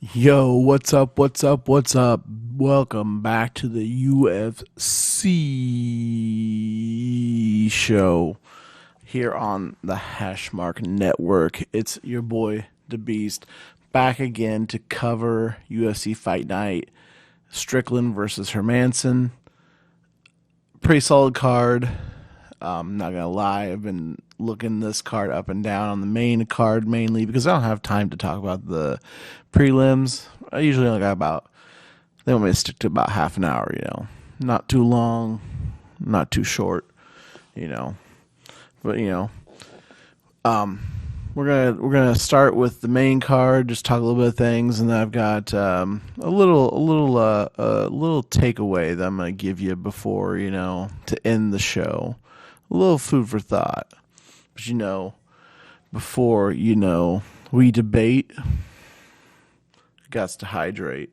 Yo, what's up? What's up? What's up? Welcome back to the UFC show here on the Hashmark Network. It's your boy, the Beast, back again to cover UFC Fight Night. Strickland versus Hermanson. Pretty solid card. Not gonna lie, I've been looking this card up and down on the main card mainly because I don't have time to talk about the prelims. I usually only got they want me to stick to about half an hour, Not too long, not too short, But we're gonna start with the main card, just talk a little bit of things, and then I've got a little takeaway that I'm gonna give you before to end the show. A little food for thought. But before we debate, got to hydrate.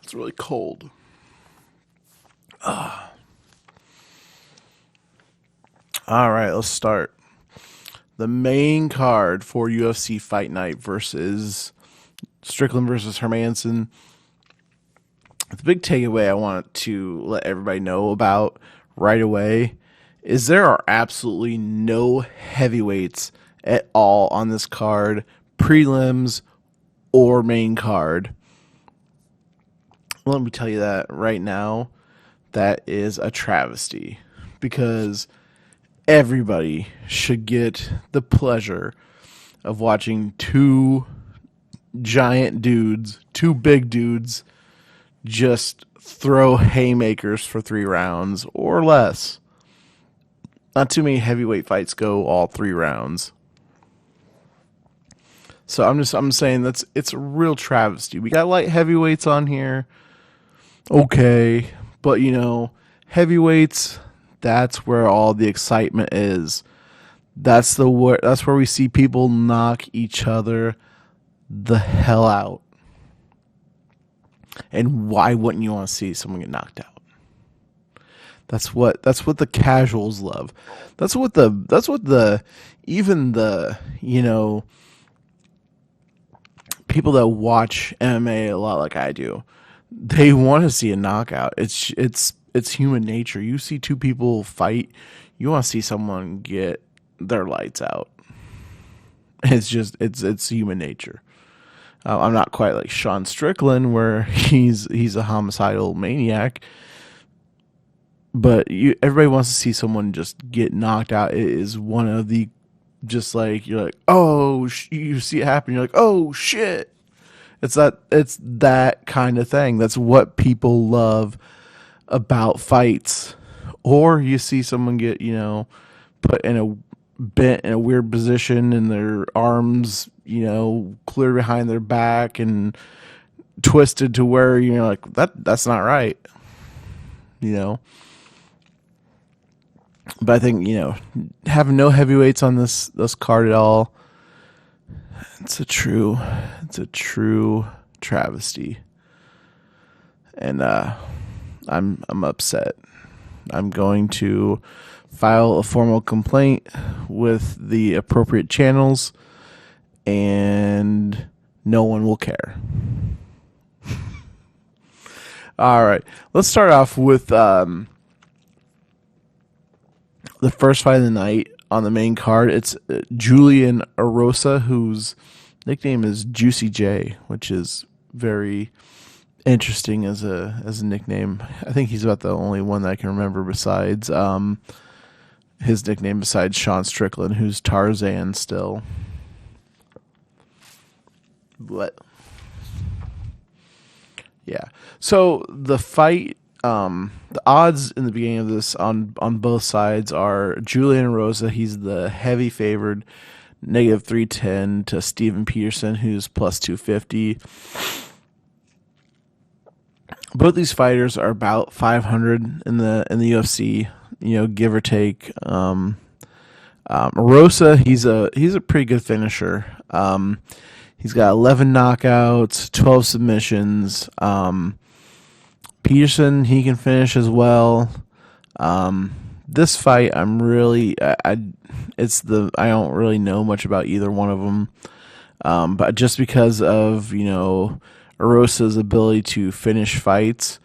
It's really cold. All right, let's start. The main card for UFC Fight Night versus Strickland versus Hermanson. The big takeaway I want to let everybody know about right away is there are absolutely no heavyweights at all on this card, prelims or main card. Let me tell you that right now, that is a travesty because everybody should get the pleasure of watching two giant dudes, two big dudes, just throw haymakers for 3 rounds or less. Not too many heavyweight fights go all 3 rounds. So I'm saying it's a real travesty. We got light heavyweights on here. Okay, but heavyweights, that's where all the excitement is. That's where we see people knock each other the hell out. And why wouldn't you want to see someone get knocked out? That's what the casuals love. That's what even the people that watch MMA a lot like I do, they want to see a knockout. It's human nature. You see two people fight, you want to see someone get their lights out. It's human nature. I'm not quite like Sean Strickland, where he's a homicidal maniac, but everybody wants to see someone just get knocked out. It is one of the, just like you're like, oh, you see it happen. You're like, oh shit. It's that kind of thing. That's what people love about fights. Or you see someone get, put in bent in a weird position and their arms, clear behind their back and twisted to where you're like, that's not right. But I think, having no heavyweights on this card at all, it's a true travesty. And I'm upset. I'm going to file a formal complaint with the appropriate channels, and no one will care. All right, let's start off with the first fight of the night on the main card. It's Julian Erosa, whose nickname is Juicy J, which is very interesting as a nickname. I think he's about the only one that I can remember besides his nickname, besides Sean Strickland, who's Tarzan still. But yeah, so the fight, the odds in the beginning of this on both sides are Julian Rosa. He's the heavy favored, -310 to Steven Peterson, who's +250. Both these fighters are about 500 in the UFC, give or take. Rosa, he's a pretty good finisher. He's got 11 knockouts, 12 submissions. Peterson, he can finish as well. This fight, I don't really know much about either one of them. But just because of, Rosa's ability to finish fights,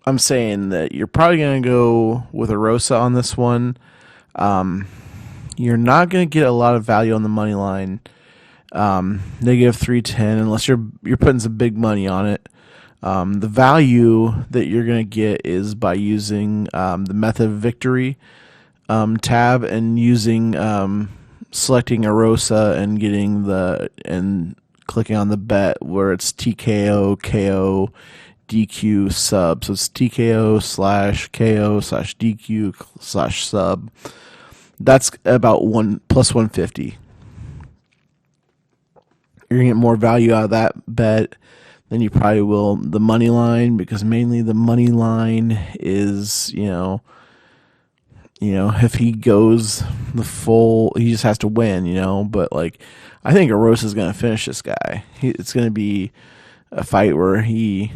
I'm saying that you're probably going to go with Rosa on this one. You're not going to get a lot of value on the money line. Negative 310, unless you're putting some big money on it. The value that you're going to get is by using the method of victory tab and using selecting Rosa and clicking on the bet where it's TKO, KO, DQ, sub. So it's TKO/KO/DQ/sub. That's about plus 150. You're going to get more value out of that bet than you probably will the money line, because mainly the money line is, if he goes the full, he just has to win, but I think Arosa's going to finish this guy. It's going to be a fight where he,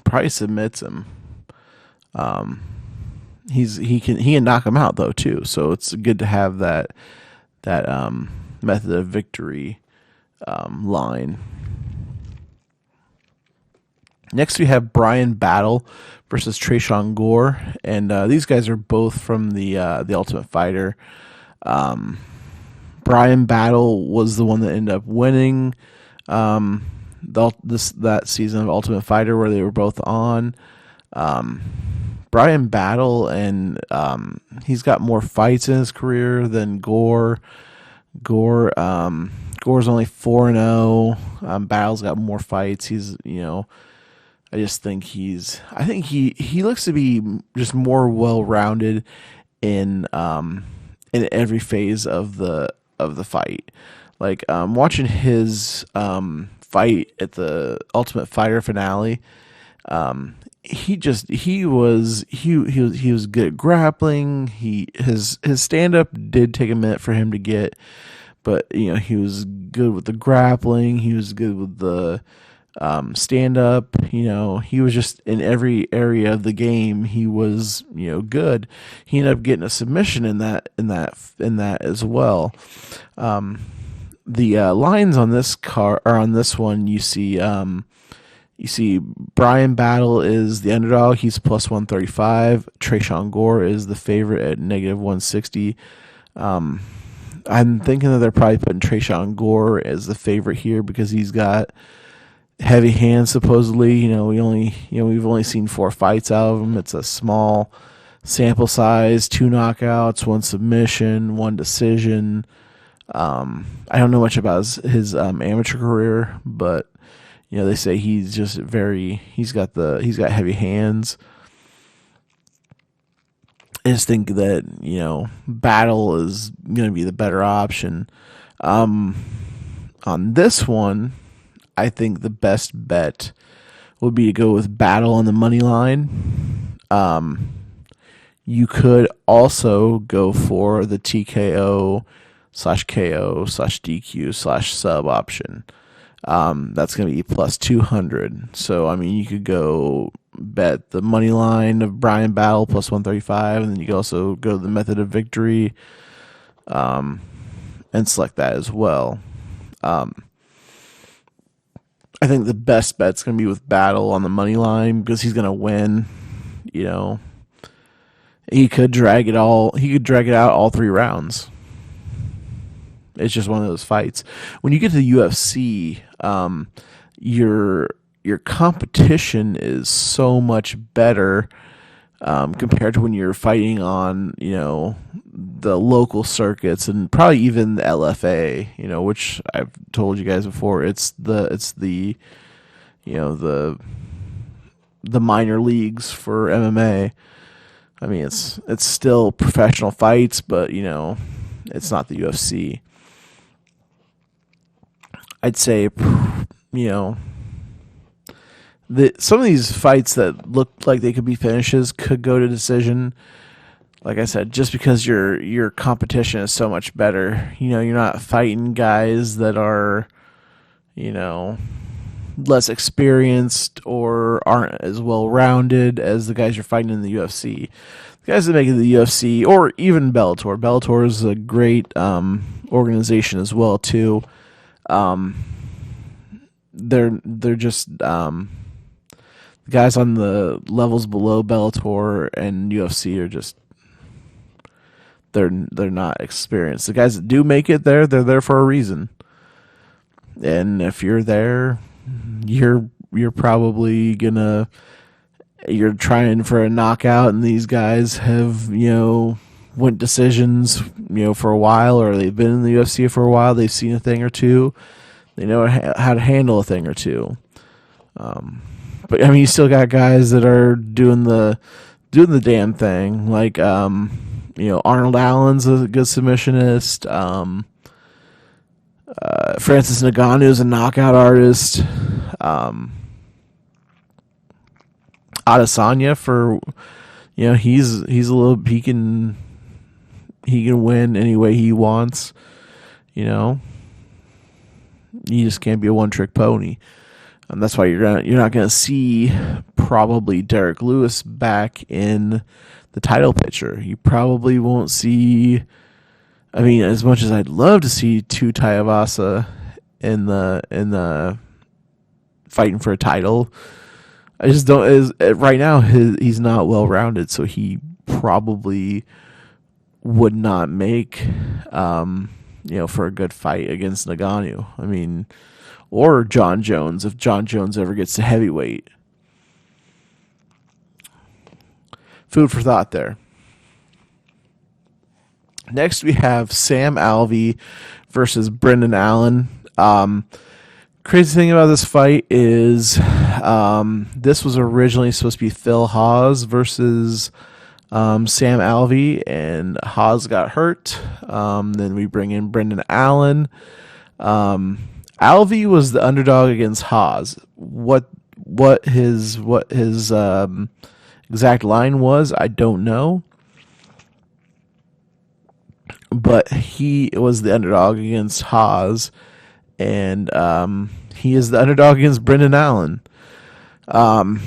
probably submits him. He can knock him out though too. So it's good to have that method of victory line. Next we have Brian Battle versus Trey Gore, and these guys are both from the Ultimate Fighter. Brian Battle was the one that ended up winning that season of Ultimate Fighter where they were both on. Brian Battle, and he's got more fights in his career than Gore. Gore's only 4-0. Battle's got more fights. He's, I just think he looks to be just more well-rounded in every phase of the fight. Watching his fight at the Ultimate Fighter finale, he was good at grappling. His stand up did take a minute for him to get, but he was good with the grappling. He was good with the stand up. He was just in every area of the game. He was good. He ended up getting a submission in that as well. The lines on this one, you see Brian Battle is the underdog. He's plus 135. Trey Gore is the favorite at negative 160. I'm thinking that they're probably putting Trey Gore as the favorite here because he's got heavy hands supposedly. We've only seen 4 fights out of him. It's a small sample size, 2 knockouts, 1 submission, 1 decision. I don't know much about his amateur career, but they say he's just he's got heavy hands. I just think that, Battle is going to be the better option. On this one, I think the best bet would be to go with Battle on the money line. You could also go for the TKO/KO/DQ/sub option. That's going to be plus 200. So, you could go bet the money line of Brian Battle plus 135, and then you can also go the method of victory and select that as well. I think the best bet's going to be with Battle on the money line because he's going to win. He could drag it out all 3 rounds. It's just one of those fights. When you get to the UFC, your competition is so much better compared to when you're fighting on the local circuits and probably even the LFA, which I've told you guys before. It's the minor leagues for MMA. It's still professional fights, but it's not the UFC. I'd say, some of these fights that look like they could be finishes could go to decision. like I said, just because your competition is so much better, you're not fighting guys that are, less experienced or aren't as well rounded as the guys you're fighting in the UFC. The guys that make it to the UFC or even Bellator. Bellator is a great organization as well too. They're just the guys on the levels below Bellator and UFC are just they're not experienced. The guys that do make it there, they're there for a reason. And if you're there, you're probably you're trying for a knockout, and these guys have went decisions for a while, or they've been in the UFC for a while. They've seen a thing or two. They know how to handle a thing or two. But I mean, you still got guys that are doing the damn thing. Like Arnold Allen's a good submissionist. Francis Ngannou is a knockout artist. Adesanya for he's a little he can win any way he wants. You just can't be a one-trick pony. And that's why you're not gonna see probably Derek Lewis back in the title picture. You probably won't see. I mean, as much as I'd love to see Tuivasa in the fighting for a title, I just don't. Right now, he's not well rounded, so he probably would not make for a good fight against Ngannou. I mean, or John Jones if John Jones ever gets to heavyweight. Food for thought there. Next, we have Sam Alvey versus Brendan Allen. Crazy thing about this fight is this was originally supposed to be Phil Hawes versus Sam Alvey, and Hawes got hurt. Then we bring in Brendan Allen. Alvey was the underdog against Hawes. What his exact line was, I don't know. But he was the underdog against Hawes, and he is the underdog against Brendan Allen. Alvey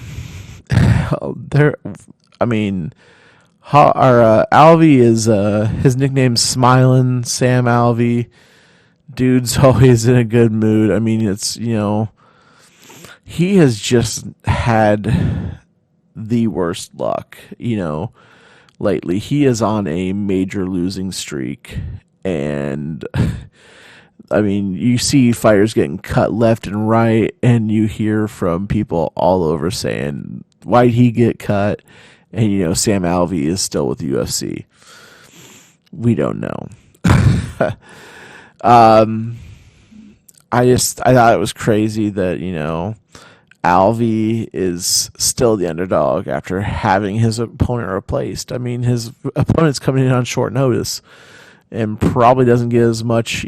is his nickname's Smilin' Sam Alvey. Dude's always in a good mood. I mean, it's he has just had the worst luck, lately. He is on a major losing streak, and I mean, you see fighters getting cut left and right, and you hear from people all over saying, why'd he get cut? And Sam Alvey is still with the UFC. We don't know. I thought it was crazy that Alvey is still the underdog after having his opponent replaced. I mean, his opponent's coming in on short notice and probably doesn't get as much,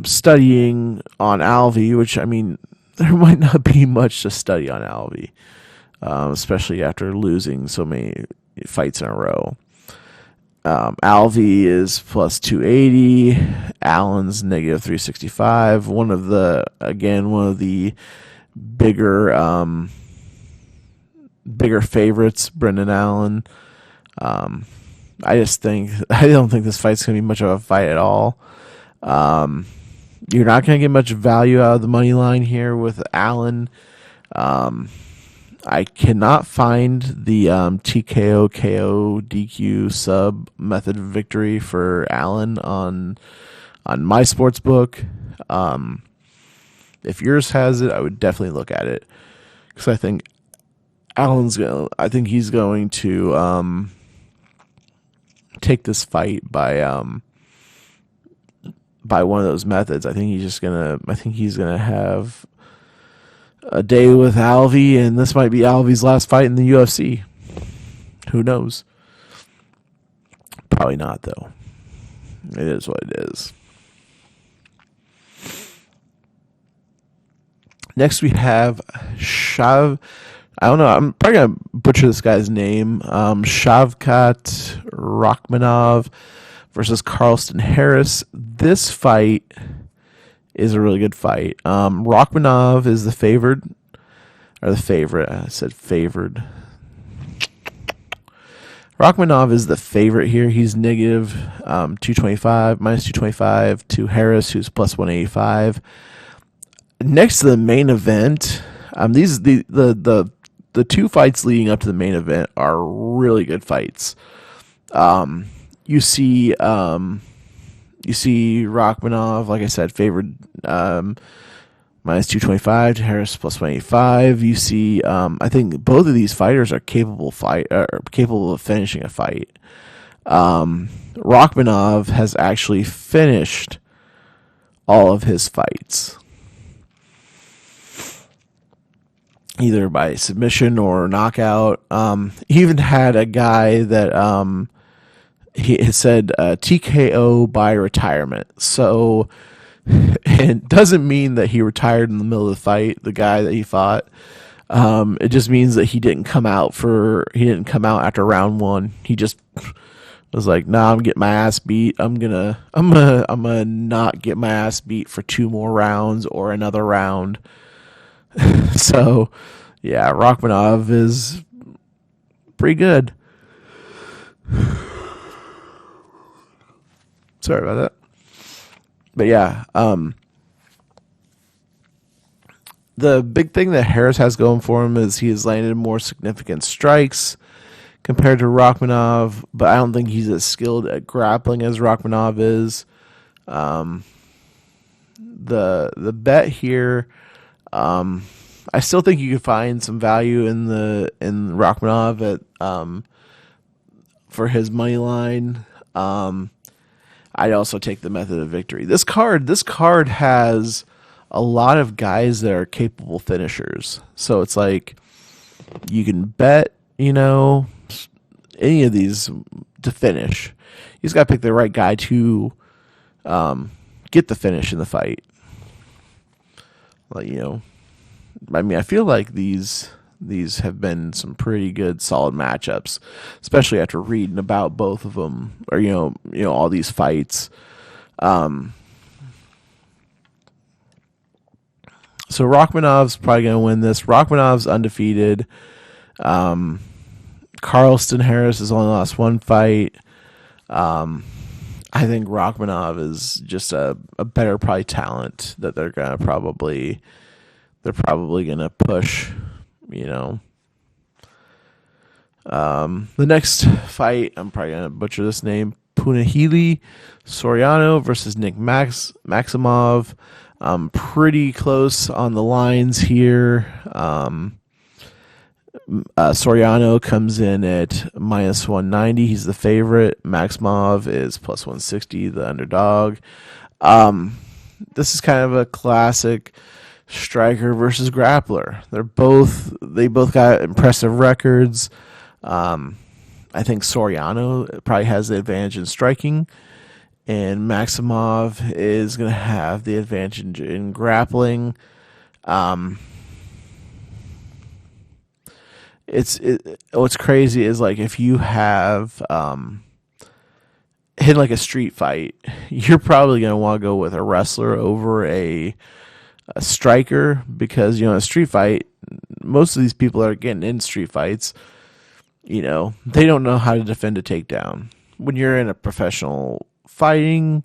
studying on Alvey, which, I mean, there might not be much to study on Alvey, especially after losing so many fights in a row. Alvey is plus 280. Allen's negative 365. One of the bigger favorites, Brendan Allen. I don't think this fight's gonna be much of a fight at all. You're not gonna get much value out of the money line here with Allen. I cannot find the TKO KO DQ sub method of victory for Allen on my sports book. If yours has it, I would definitely look at it, because I think he's going to take this fight by one of those methods. I think he's gonna have a day with Alvey, and this might be Alvey's last fight in the UFC. Who knows? Probably not, though. It is what it is. Next, we have I don't know. I'm probably gonna butcher this guy's name. Shavkat Rachmanov versus Carlston Harris. This fight is a really good fight. Rachmanov is the favored, or the favorite. I said favored. Rachmanov is the favorite here. He's negative 225, minus 225 to Harris, who's plus 185. Next to the main event, the two fights leading up to the main event are really good fights. You see Rachmanov, like I said, favored minus 225 to Harris plus 185. You see, I think both of these fighters are capable of finishing a fight. Rachmanov has actually finished all of his fights, either by submission or knockout. He even had a guy that he said TKO by retirement. So it doesn't mean that he retired in the middle of the fight, the guy that he fought. It just means that he didn't come out after round one. He just was like, "Nah, I'm getting my ass beat. I'm gonna not get my ass beat for 2 more rounds or another round." So, yeah, Rachmanov is pretty good. Sorry about that. But yeah, the big thing that Harris has going for him is he has landed more significant strikes compared to Rachmanov, but I don't think he's as skilled at grappling as Rachmanov is. The bet here, I still think you could find some value in Rachmanov at for his money line. I'd also take the method of victory. This card has a lot of guys that are capable finishers. So it's like you can bet, any of these to finish. You just got to pick the right guy to get the finish in the fight. Like, I feel like these have been some pretty good, solid matchups, especially after reading about both of them, or all these fights. So Rachmanov's probably going to win this. Rachmanov's undefeated. Carlston Harris has only lost 1 fight. I think Rachmanov is just a better probably talent that they're probably going to push. The next fight, I'm probably going to butcher this name, Punahili Soriano versus Nick Maximov. Pretty close on the lines here. Soriano comes in at minus 190. He's the favorite. Maximov is plus 160, the underdog. This is kind of a classic striker versus grappler. They both got impressive records. I think Soriano probably has the advantage in striking, and Maximov is going to have the advantage in grappling. What's crazy is, like, if you have hit like a street fight, you're probably going to want to go with a wrestler over a striker, because a street fight, most of these people that are getting in street fights, they don't know how to defend a takedown. When you're in a professional fighting,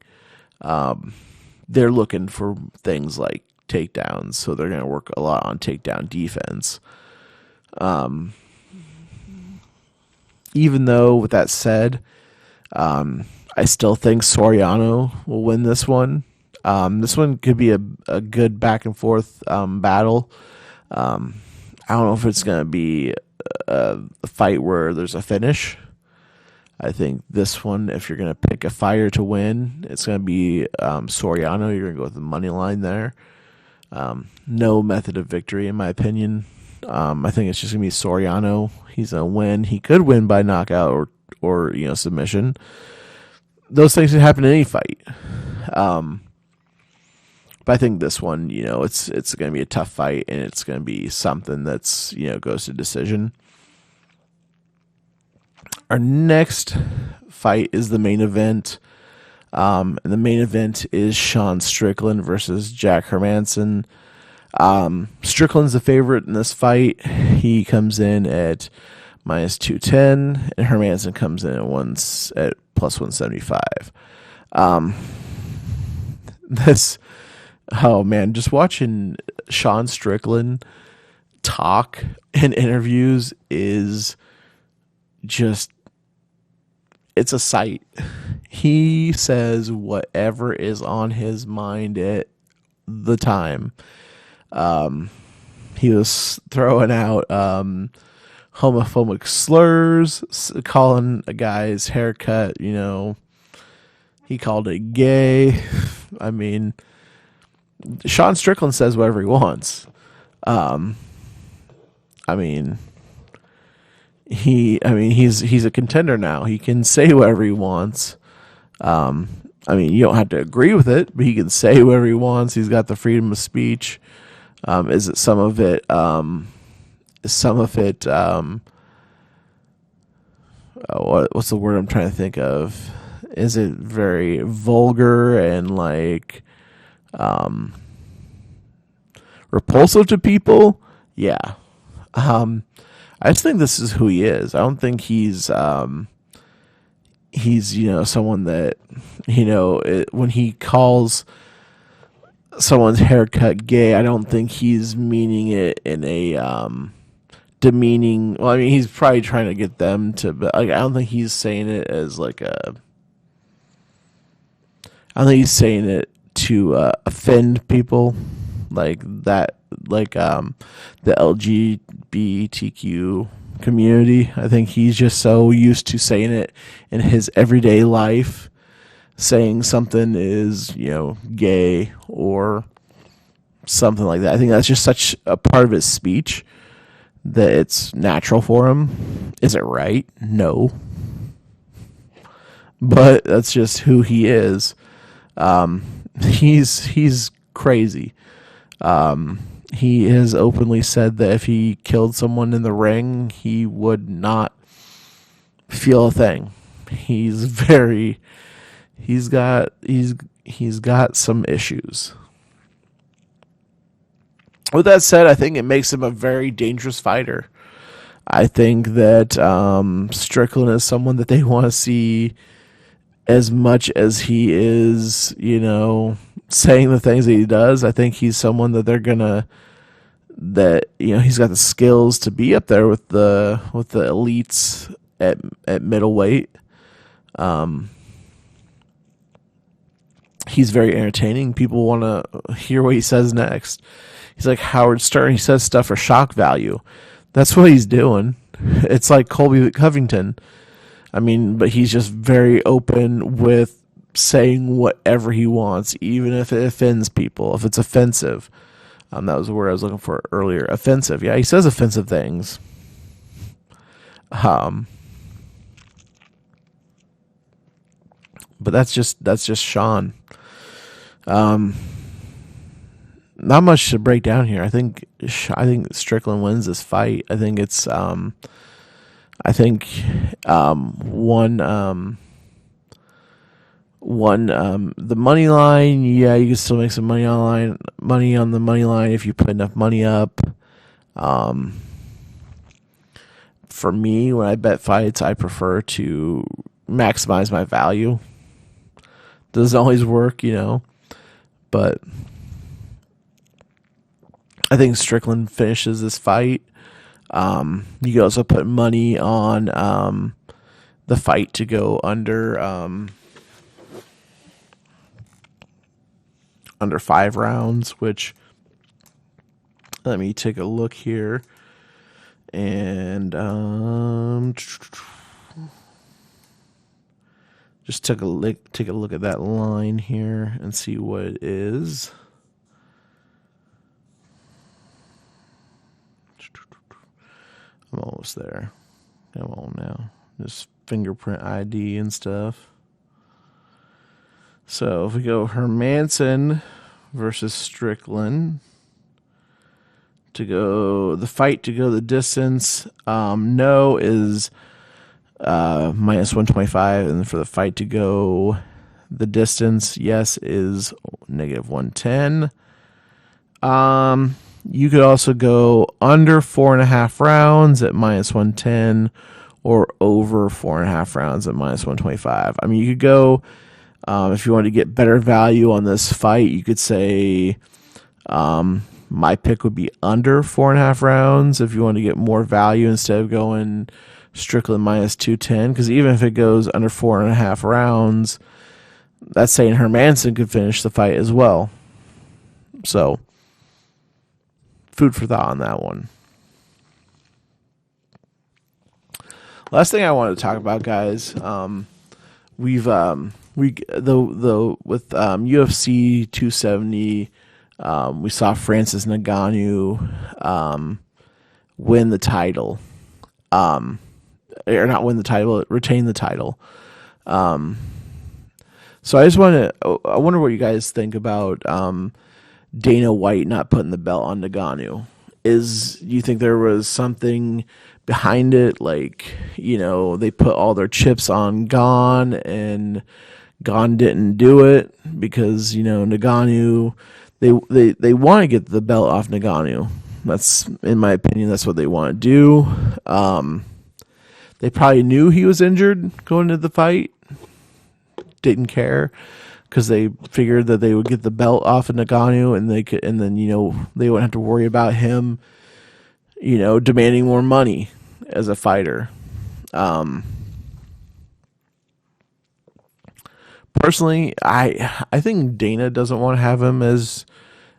they're looking for things like takedowns, so they're going to work a lot on takedown defense. Even though, with that said, I still think Soriano will win this one. This one could be a good back and forth battle. I don't know if it's going to be a fight where there's a finish. I think this one, if you're going to pick a fighter to win, it's going to be Soriano. You're going to go with the money line there. No method of victory, in my opinion. I think it's just going to be Soriano. He's going to win. He could win by knockout or submission. Those things can happen in any fight. But I think this one, it's going to be a tough fight, and it's going to be something that's, goes to decision. Our next fight is the main event. And the main event is Sean Strickland versus Jack Hermansson. Strickland's the favorite in this fight. He comes in at minus 210, and Hermansson comes in at plus 175. Just watching Sean Strickland talk in interviews is just, it's a sight. He says whatever is on his mind at the time. He was throwing out homophobic slurs, calling a guy's haircut, he called it gay. I mean, Sean Strickland says whatever he wants. He's a contender now. He can say whatever he wants. You don't have to agree with it, but he can say whatever he wants. He's got the freedom of speech. What's the word I'm trying to think of? Is it very vulgar and repulsive to people? Yeah. I just think this is who he is. I don't think he's someone that, when he calls someone's haircut gay, I don't think he's meaning it in a demeaning. Well, he's probably trying to get them to, but I don't think he's saying it as I don't think he's saying it to offend people like that, the LGBTQ community. I think he's just so used to saying it in his everyday life, saying something is, gay or something like that. I think that's just such a part of his speech that it's natural for him. Is it right? No. But that's just who he is. He's crazy. He has openly said that if he killed someone in the ring, he would not feel a thing. He's got some issues. With that said, I think it makes him a very dangerous fighter. I think that Strickland is someone that they want to see as much as he is, saying the things that he does. I think he's someone that they're gonna, he's got the skills to be up there with the elites at middleweight. He's very entertaining. People want to hear what he says next. He's like Howard Stern. He says stuff for shock value. That's what he's doing. It's like Colby Covington. But he's just very open with saying whatever he wants, even if it offends people, if it's offensive. That was the word I was looking for earlier. Offensive. Yeah, he says offensive things. But that's just Sean. Not much to break down here. I think Strickland wins this fight. I think it's the money line. Yeah, you can still make some money on the money line if you put enough money up. For me, when I bet fights, I prefer to maximize my value. Doesn't always work, but I think Strickland finishes this fight. You can also put money on the fight to go under 5 rounds, which, let me take a look here. And just take a look at that line here and see what it is. I'm almost there. Come on now. Just fingerprint ID and stuff. So if we go Hermansson versus Strickland the fight to go the distance. No is minus 125, and for the fight to go the distance, yes is negative 110. You could also go under 4.5 rounds at minus 110, or over 4.5 rounds at minus 125. I mean, you could go, if you want to get better value on this fight, you could say, my pick would be under 4.5 rounds if you want to get more value instead of going Strickland minus 210. Because even if it goes under 4.5 rounds, that's saying Hermansson could finish the fight as well. So, food for thought on that one. Last thing I wanted to talk about, guys, with UFC 270, we saw Francis Ngannou win the title, or not win the title, retain the title. So I wonder what you guys think about Dana White not putting the belt on Ngannou. Do you think there was something behind it? Like, they put all their chips on Gon, and Gon didn't do it because, Ngannou, they want to get the belt off Ngannou. That's, in my opinion, that's what they want to do. They probably knew he was injured going into the fight. Didn't care, because they figured that they would get the belt off of Ngannou, and they wouldn't have to worry about him, demanding more money as a fighter. Personally, I think Dana doesn't want to have him as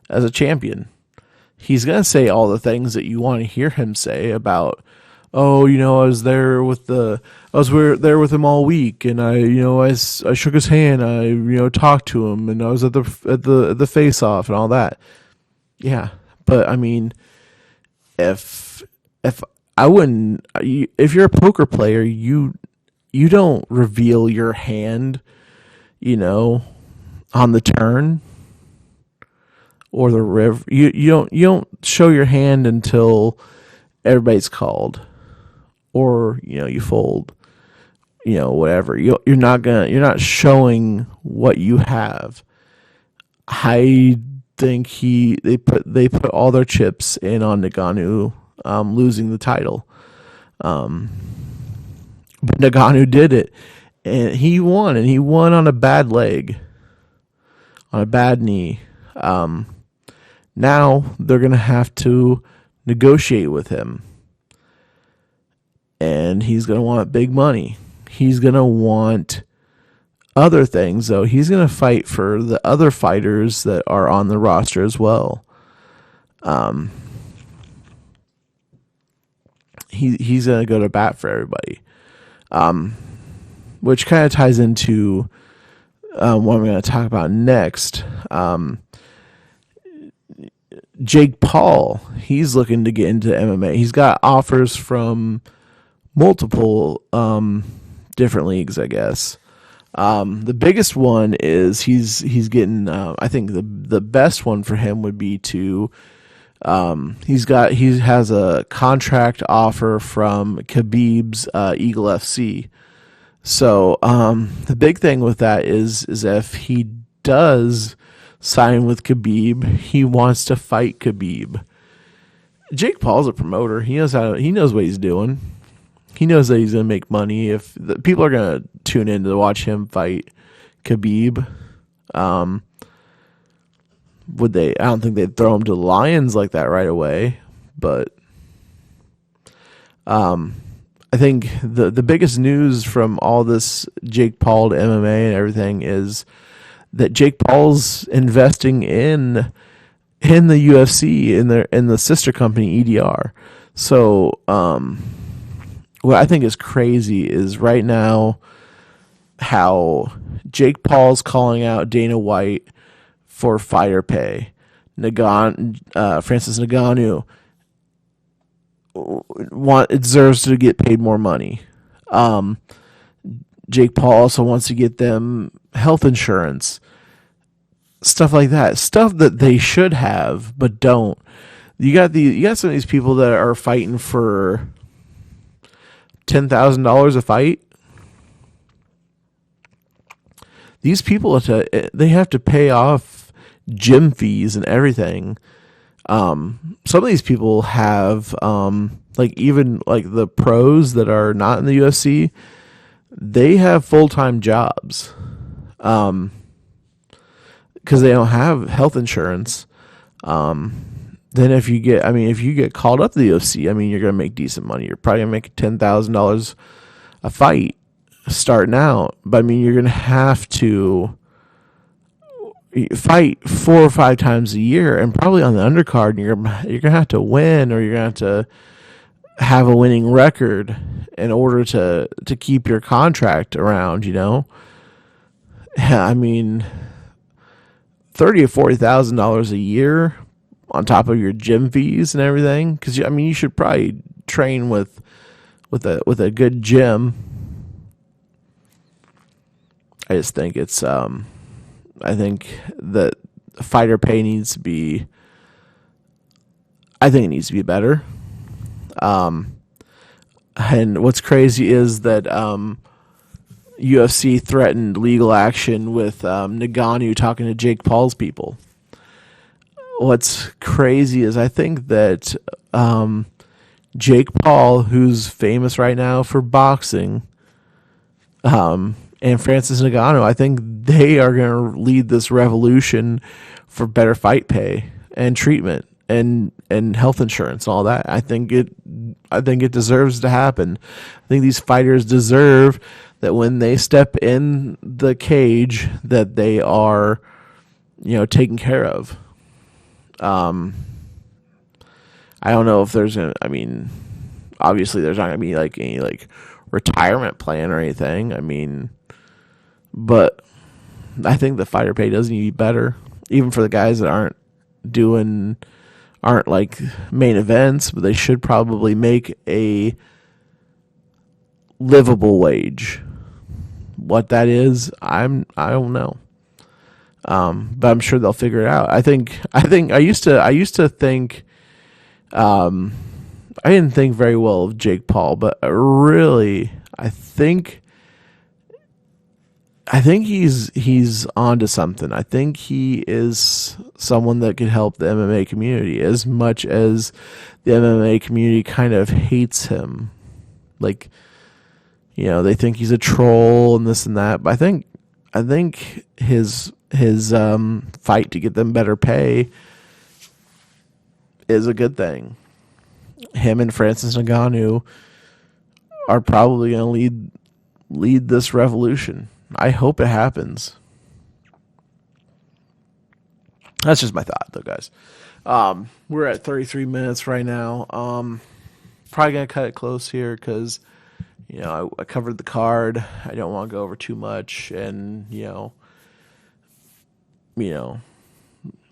a champion. He's gonna say all the things that you want to hear him say about, I was there with him all week, and I shook his hand, I talked to him, and I was at the face off and all that. Yeah, but I mean, if you're a poker player, you don't reveal your hand, on the turn or the river. You don't show your hand until everybody's called, or you fold, whatever. You're not showing what you have. I think they put all their chips in on Ngannou losing the title. But Ngannou did it, and he won on a bad leg, on a bad knee. Now they're going to have to negotiate with him, and he's going to want big money. He's going to want other things, though. He's going to fight for the other fighters that are on the roster as well. He's going to go to bat for everybody, which kind of ties into what I'm going to talk about next. Jake Paul, he's looking to get into MMA. He's got offers from multiple different leagues, I guess. The biggest one is he's getting. I think the best one for him would be to. He has a contract offer from Khabib's Eagle FC. So the big thing with that is if he does sign with Khabib, he wants to fight Khabib. Jake Paul's a promoter. He knows what he's doing. He knows that he's going to make money if the people are going to tune in to watch him fight Khabib. Would they? I don't think they'd throw him to the lions like that right away. But I think the biggest news from all this Jake Paul to MMA and everything is that Jake Paul's investing in the UFC in the sister company EDR. So what I think is crazy is right now how Jake Paul's calling out Dana White for fighter pay. Francis Ngannou deserves to get paid more money. Jake Paul also wants to get them health insurance. stuff like that, stuff that they should have but don't. You got some of these people that are fighting for $10,000 a fight. These people they have to pay off gym fees and everything. Some of these people have even the pros that are not in the UFC, they have full-time jobs. Because they don't have health insurance. Then if you get called up to the UFC, you're going to make decent money. You're probably going to make $10,000 a fight starting out. But you're going to have to fight 4 or 5 times a year, and probably on the undercard, you're going to have to win, or you're going to have a winning record in order to keep your contract around, $30,000 or $40,000 a year on top of your gym fees and everything, because you should probably train with a good gym. I just think it's I think that fighter pay needs to be. I think it needs to be better. And what's crazy is that UFC threatened legal action with Ngannou talking to Jake Paul's people. What's crazy is I think that Jake Paul, who's famous right now for boxing, and Francis Ngannou, I think they are going to lead this revolution for better fight pay and treatment and health insurance and all that. I think it deserves to happen. I think these fighters deserve that when they step in the cage that they are, taken care of. I don't know if there's obviously there's not going to be any retirement plan or anything. But I think the fighter pay does need to be better, even for the guys that aren't main events, but they should probably make a livable wage. What that is, I don't know. But I'm sure they'll figure it out. I used to think, I didn't think very well of Jake Paul, but really, I think he's onto something. I think he is someone that could help the MMA community as much as the MMA community kind of hates him. They think he's a troll and this and that. But I think his fight to get them better pay is a good thing. Him and Francis Ngannou are probably going to lead this revolution. I hope it happens. That's just my thought, though, guys. We're at 33 minutes right now. Probably going to cut it close here because, I covered the card. I don't want to go over too much and,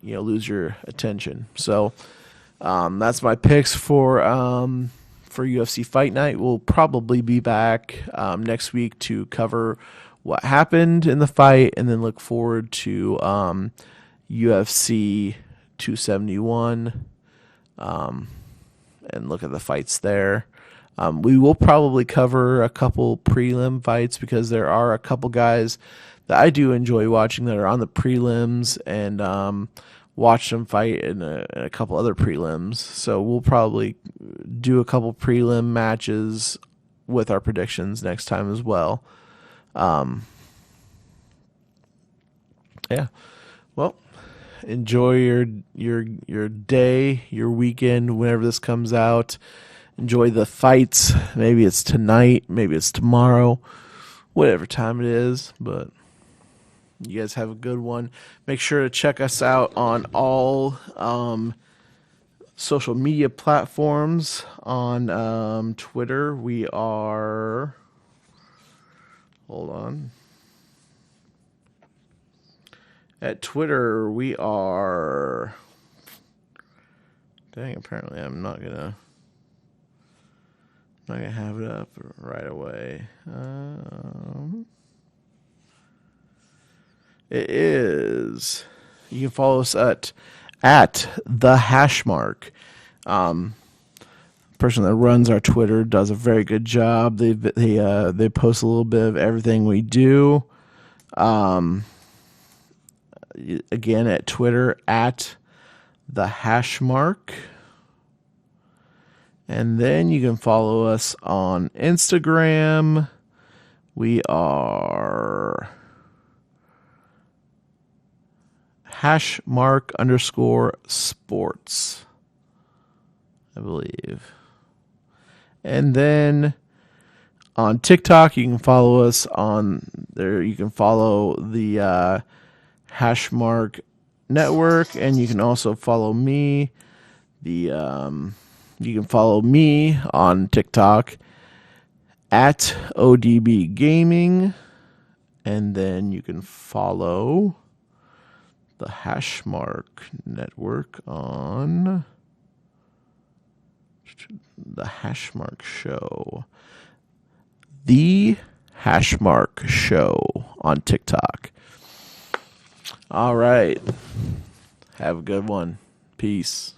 lose your attention. So that's my picks for UFC Fight Night. We'll probably be back next week to cover what happened in the fight, and then look forward to UFC 271 and look at the fights there. We will probably cover a couple prelim fights because there are a couple guys that I do enjoy watching that are on the prelims, and watch them fight in a couple other prelims. So we'll probably do a couple prelim matches with our predictions next time as well. Yeah. Well, enjoy your day, your weekend, whenever this comes out. Enjoy the fights. Maybe it's tonight, maybe it's tomorrow, whatever time it is, but you guys have a good one. Make sure to check us out on all social media platforms. On Twitter, we are... Hold on. At Twitter, we are... Dang, apparently I'm not gonna have it up right away. It is You can follow us at the Hashmark. Person that runs our Twitter does a very good job. They post a little bit of everything we do. Again, at Twitter at the Hashmark. And then you can follow us on Instagram. We are #sports, I believe. And then on TikTok, you can follow us on there. You can follow the Hashmark Network, and you can also follow me. You can follow me on TikTok at ODB Gaming, and then you can follow the Hashmark Network on the Hashmark Show. The Hashmark Show on TikTok. All right. Have a good one. Peace.